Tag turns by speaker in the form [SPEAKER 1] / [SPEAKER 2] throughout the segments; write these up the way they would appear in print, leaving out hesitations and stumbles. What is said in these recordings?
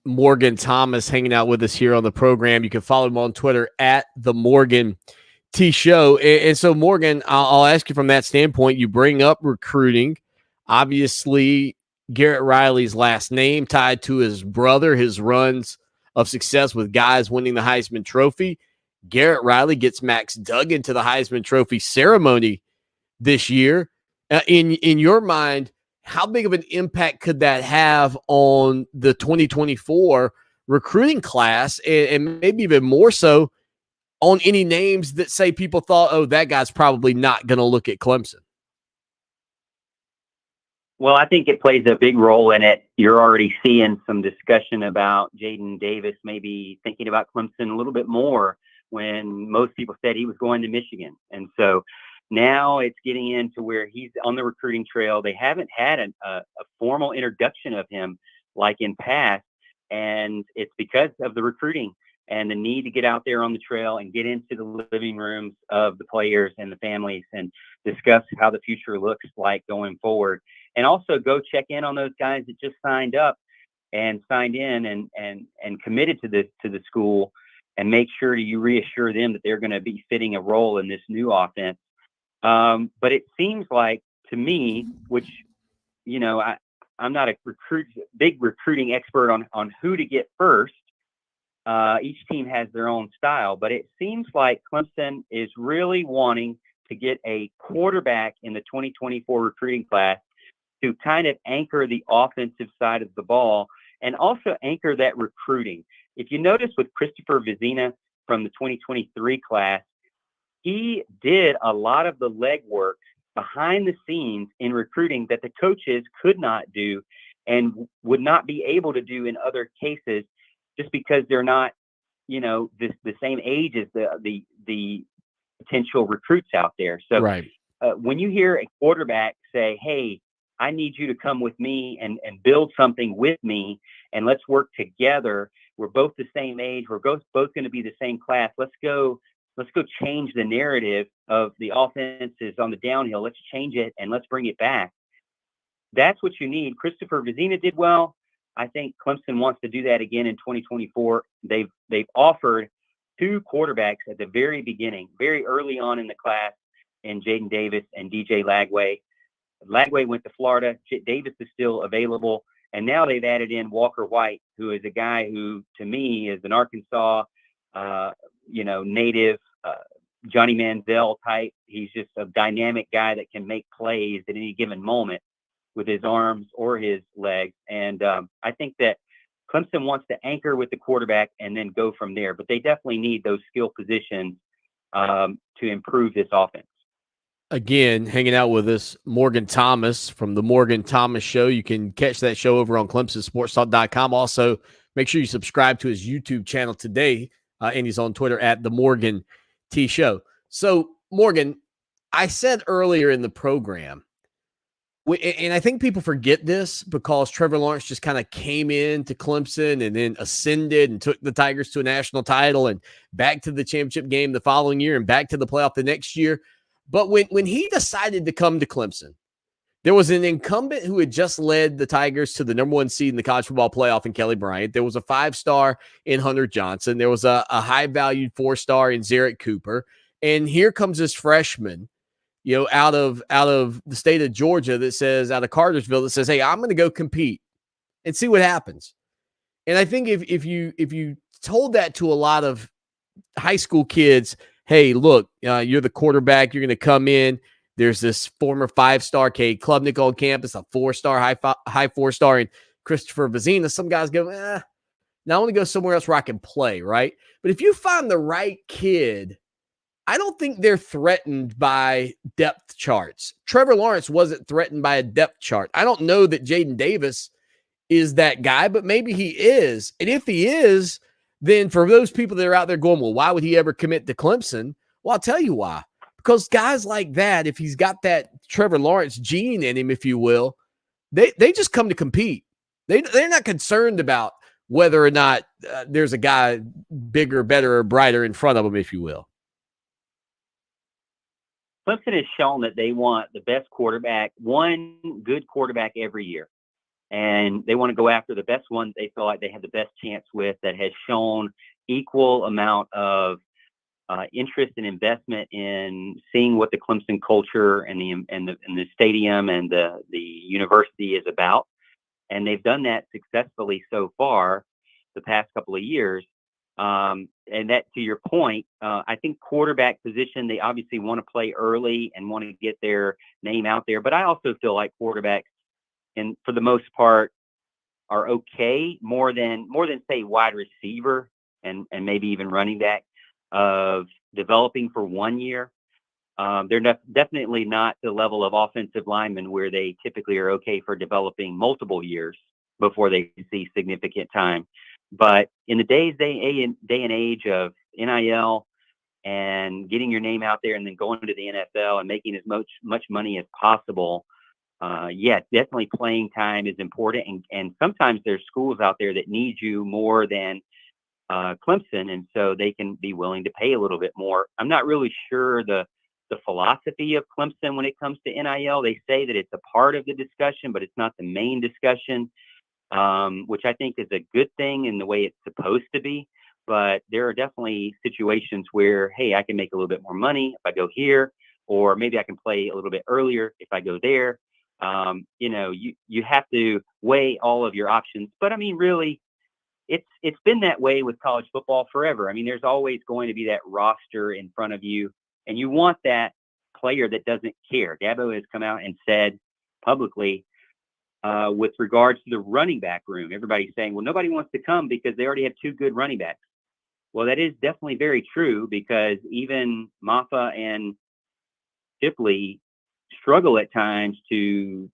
[SPEAKER 1] Morgan Thomas hanging out with us here on the program. You can follow him on Twitter at the Morgan T Show. And so, Morgan, I'll ask you from that standpoint. You bring up recruiting. Obviously, Garrett Riley's last name tied to his brother, his runs of success with guys winning the Heisman Trophy. Garrett Riley gets Max Duggan to the Heisman Trophy ceremony this year. In your mind, how big of an impact could that have on the 2024 recruiting class, and maybe even more so on any names that say people thought, oh, that guy's probably not going to look at Clemson?
[SPEAKER 2] Well, I think it plays a big role in it. You're already seeing some discussion about Jaden Davis maybe thinking about Clemson a little bit more when most people said he was going to Michigan. And so now it's getting into where he's on the recruiting trail. They haven't had a formal introduction of him like in past, and it's because of the recruiting and the need to get out there on the trail and get into the living rooms of the players and the families and discuss how the future looks like going forward. And also go check in on those guys that just signed up and signed in and committed to the school, and make sure you reassure them that they're going to be fitting a role in this new offense. But it seems like to me, which, you know, I'm not a big recruiting expert on who to get first. Each team has their own style, but it seems like Clemson is really wanting to get a quarterback in the 2024 recruiting class to kind of anchor the offensive side of the ball and also anchor that recruiting. If you notice with Christopher Vizina from the 2023 class, he did a lot of the legwork behind the scenes in recruiting that the coaches could not do and would not be able to do in other cases, just because they're not, you know, the same age as the potential recruits out there. So
[SPEAKER 1] right.
[SPEAKER 2] When you hear a quarterback say, hey, I need you to come with me and build something with me, and let's work together. We're both the same age. We're both going to be the same class. Let's go change the narrative of the offense is on the downhill. Let's change it and let's bring it back. That's what you need. Christopher Vizina did well. I think Clemson wants to do that again in 2024. They've offered two quarterbacks at the very beginning, very early on in the class, in Jaden Davis and DJ Lagway. Lagway went to Florida. Davis is still available. And now they've added in Walker White, who is a guy who, to me, is an Arkansas, native, Johnny Manziel type. He's just a dynamic guy that can make plays at any given moment with his arms or his legs. And I think that Clemson wants to anchor with the quarterback and then go from there. But they definitely need those skill positions to improve this offense.
[SPEAKER 1] Again, hanging out with us, Morgan Thomas from the Morgan Thomas Show. You can catch that show over on ClemsonSportsTalk.com. Also, make sure you subscribe to his YouTube channel today, and he's on Twitter at the Morgan T Show. So, Morgan, I said earlier in the program, and I think people forget this because Trevor Lawrence just kind of came into Clemson and then ascended and took the Tigers to a national title and back to the championship game the following year and back to the playoff the next year. But when he decided to come to Clemson, there was an incumbent who had just led the Tigers to the number one seed in the college football playoff in Kelly Bryant. There was a 5-star in Hunter Johnson. There was a high-valued 4-star in Zarek Cooper. And here comes this freshman, out of the state of Georgia that says, out of Cartersville, that says, hey, I'm going to go compete and see what happens. And I think if you told that to a lot of high school kids, hey, look, you're the quarterback. You're going to come in. There's this former 5-star Cade Klubnik on campus, a 4-star, high 4-star, and Christopher Vizina. Some guys go, now I want to go somewhere else where I can play, right? But if you find the right kid, I don't think they're threatened by depth charts. Trevor Lawrence wasn't threatened by a depth chart. I don't know that Jaden Davis is that guy, but maybe he is. And if he is, then for those people that are out there going, well, why would he ever commit to Clemson? Well, I'll tell you why. Because guys like that, if he's got that Trevor Lawrence gene in him, if you will, they just come to compete. They're not concerned about whether or not there's a guy bigger, better, or brighter in front of them, if you will.
[SPEAKER 2] Clemson has shown that they want the best quarterback, one good quarterback every year. and they want to go after the best one they feel like they have the best chance with, that has shown equal amount of interest and investment in seeing what the Clemson culture and the stadium and the university is about. And they've done that successfully so far the past couple of years. And that, to your point, I think quarterback position, they obviously want to play early and want to get their name out there. But I also feel like quarterbacks, and for the most part, are okay more than say wide receiver and maybe even running back, of developing for 1 year. They're definitely not the level of offensive linemen where they typically are okay for developing multiple years before they see significant time. But in the day and age of NIL and getting your name out there and then going to the NFL and making as much money as possible, yeah, definitely playing time is important. And sometimes there's schools out there that need you more than Clemson, and so they can be willing to pay a little bit more. I'm not really sure the philosophy of Clemson when it comes to NIL. They say that it's a part of the discussion, but it's not the main discussion, which I think is a good thing in the way it's supposed to be. But there are definitely situations where, hey, I can make a little bit more money if I go here, or maybe I can play a little bit earlier if I go there. You have to weigh all of your options. But I mean, really, it's been that way with college football forever. I mean, there's always going to be that roster in front of you, and you want that player that doesn't care. Dabo has come out and said publicly, with regards to the running back room, everybody's saying, well, nobody wants to come because they already have two good running backs. Well, that is definitely very true, because even Maffa and Shipley struggle at times to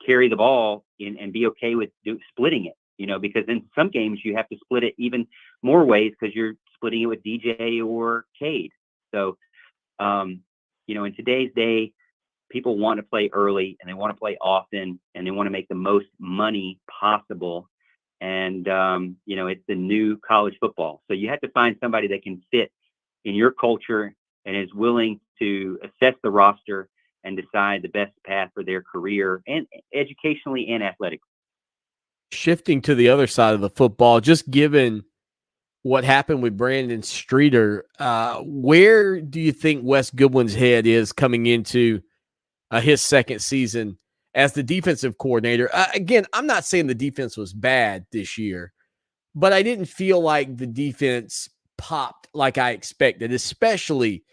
[SPEAKER 2] carry the ball and be okay with splitting it, because in some games you have to split it even more ways because you're splitting it with DJ or Cade. So, in today's day, people want to play early and they want to play often and they want to make the most money possible. And, it's the new college football. So you have to find somebody that can fit in your culture and is willing to assess the roster and decide the best path for their career, and educationally and athletically.
[SPEAKER 1] Shifting to the other side of the football, just given what happened with Brandon Streeter, where do you think Wes Goodwin's head is coming into his second season as the defensive coordinator? Again, I'm not saying the defense was bad this year, but I didn't feel like the defense popped like I expected, especially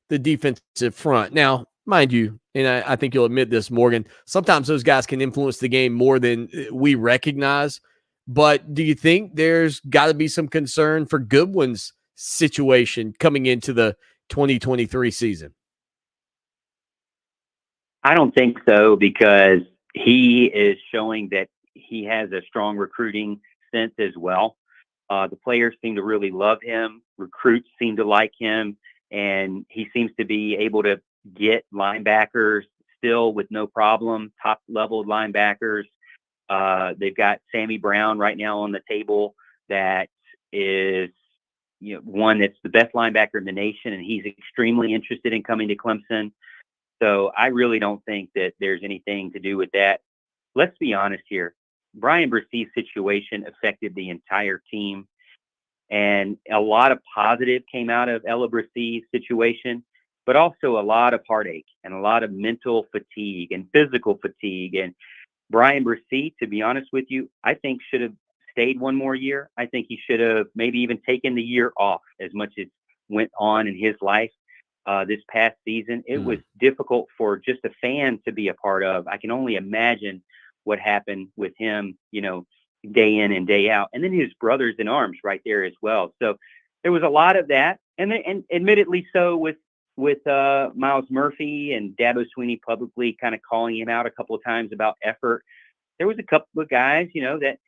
[SPEAKER 1] the defensive front. Now, mind you, and I think you'll admit this, Morgan, sometimes those guys can influence the game more than we recognize. But do you think there's got to be some concern for Goodwin's situation coming into the 2023 season?
[SPEAKER 2] I don't think so, because he is showing that he has a strong recruiting sense as well. The players seem to really love him. Recruits seem to like him, and he seems to be able to get linebackers still with no problem, top level linebackers. They've got Sammy Brown right now on the table that is, one that's the best linebacker in the nation, and he's extremely interested in coming to Clemson. So I really don't think that there's anything to do with that. Let's be honest here. Brian Bressee's situation affected the entire team, and a lot of positive came out of Ella Bressee's situation, but also a lot of heartache and a lot of mental fatigue and physical fatigue. And Brian Bressee, to be honest with you, I think should have stayed one more year. I think he should have maybe even taken the year off, as much as went on in his life. This past season, it was difficult for just a fan to be a part of. I can only imagine what happened with him, day in and day out. And then his brothers in arms right there as well. So there was a lot of that. And admittedly so with Miles Murphy and Dabo Swinney publicly kind of calling him out a couple of times about effort. There was a couple of guys, that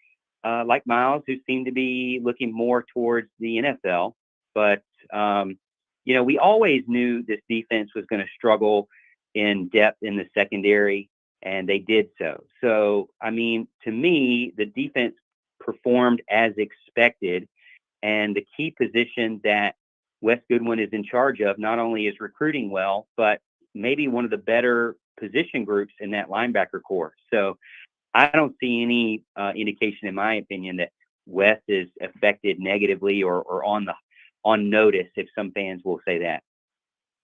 [SPEAKER 2] like Miles, who seemed to be looking more towards the NFL. But, we always knew this defense was going to struggle in depth in the secondary, and they did so. So, I mean, to me, the defense performed as expected, and the key position that Wes Goodwin is in charge of not only is recruiting well, but maybe one of the better position groups in that linebacker core. So I don't see any indication, in my opinion, that Wes is affected negatively or on notice, if some fans will say that.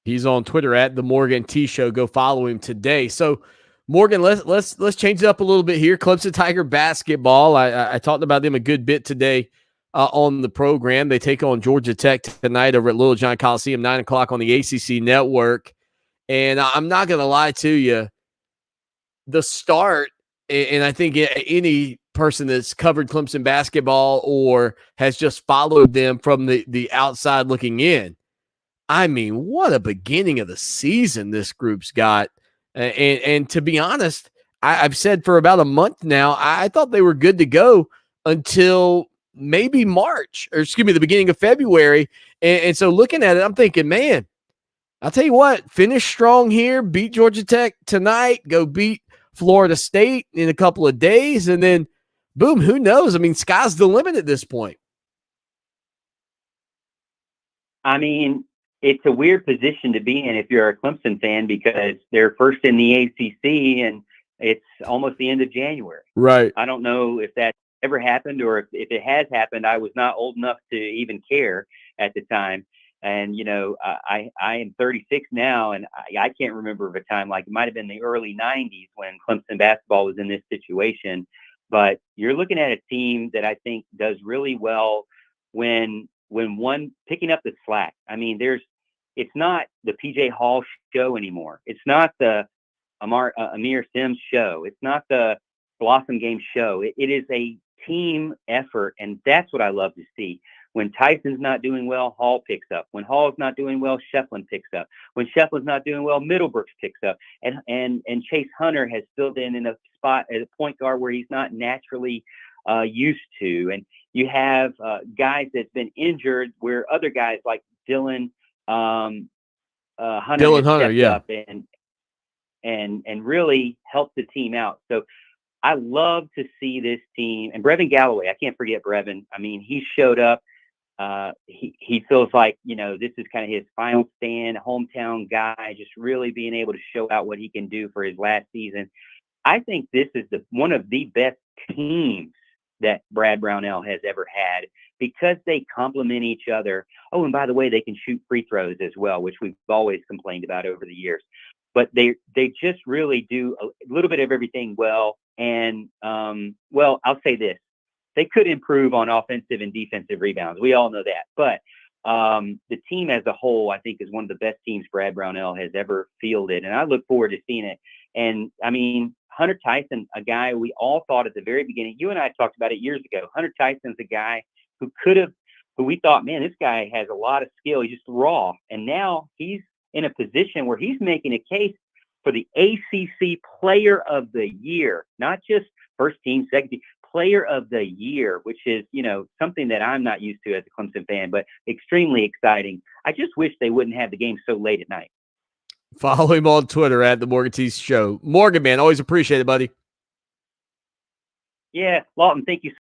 [SPEAKER 1] He's on Twitter at the Morgan T Show. Go follow him today. So, Morgan, let's change it up a little bit here. Clemson Tiger basketball. I talked about them a good bit today on the program. They take on Georgia Tech tonight over at Little John Coliseum, 9 o'clock on the ACC network. And I'm not going to lie to you, the start, and I think any person that's covered Clemson basketball or has just followed them from the outside looking in, I mean, what a beginning of the season this group's got. And to be honest, I've said for about a month now, I thought they were good to go until maybe March, or excuse me, the beginning of February. And so looking at it, I'm thinking, man, I'll tell you what, finish strong here, beat Georgia Tech tonight, go beat Florida State in a couple of days, and then boom, who knows? I mean, sky's the limit at this point.
[SPEAKER 2] I mean, it's a weird position to be in if you're a Clemson fan, because they're first in the ACC and it's almost the end of January.
[SPEAKER 1] Right.
[SPEAKER 2] I don't know if that ever happened, or if it has happened, I was not old enough to even care at the time. And, I am 36 now, and I can't remember of a time, like it might have been the early 90s when Clemson basketball was in this situation. But you're looking at a team that I think does really well when one picking up the slack. I mean, it's not the PJ Hall show anymore. It's not the Amir Sims show. It's not the Blossom Game show. It is a team effort, and that's what I love to see. When Tyson's not doing well, Hall picks up. When Hall's not doing well, Shefflin picks up. When Shefflin's not doing well, Middlebrooks picks up. And Chase Hunter has filled in a spot as a point guard where he's not naturally used to. And you have guys that's been injured where other guys like Dylan Hunter stepped up and really helped the team out. So I love to see this team. And Brevin Galloway, I can't forget Brevin. I mean, he showed up. He feels like, this is kind of his final stand, hometown guy, just really being able to show out what he can do for his last season. I think this is one of the best teams that Brad Brownell has ever had, because they complement each other. Oh, and by the way, they can shoot free throws as well, which we've always complained about over the years. But they just really do a little bit of everything well. And, I'll say this. They could improve on offensive and defensive rebounds. We all know that. But the team as a whole, I think, is one of the best teams Brad Brownell has ever fielded. And I look forward to seeing it. And, I mean, Hunter Tyson, a guy we all thought at the very beginning, you and I talked about it years ago. Hunter Tyson's a guy who we thought, man, this guy has a lot of skill. He's just raw. And now he's in a position where he's making a case for the ACC Player of the Year, not just first team, second team, Player of the Year, which is, something that I'm not used to as a Clemson fan, but extremely exciting. I just wish they wouldn't have the game so late at night.
[SPEAKER 1] Follow him on Twitter at the Morgan T Show. Morgan, man, always appreciate it, buddy.
[SPEAKER 2] Yeah, Lawton, thank you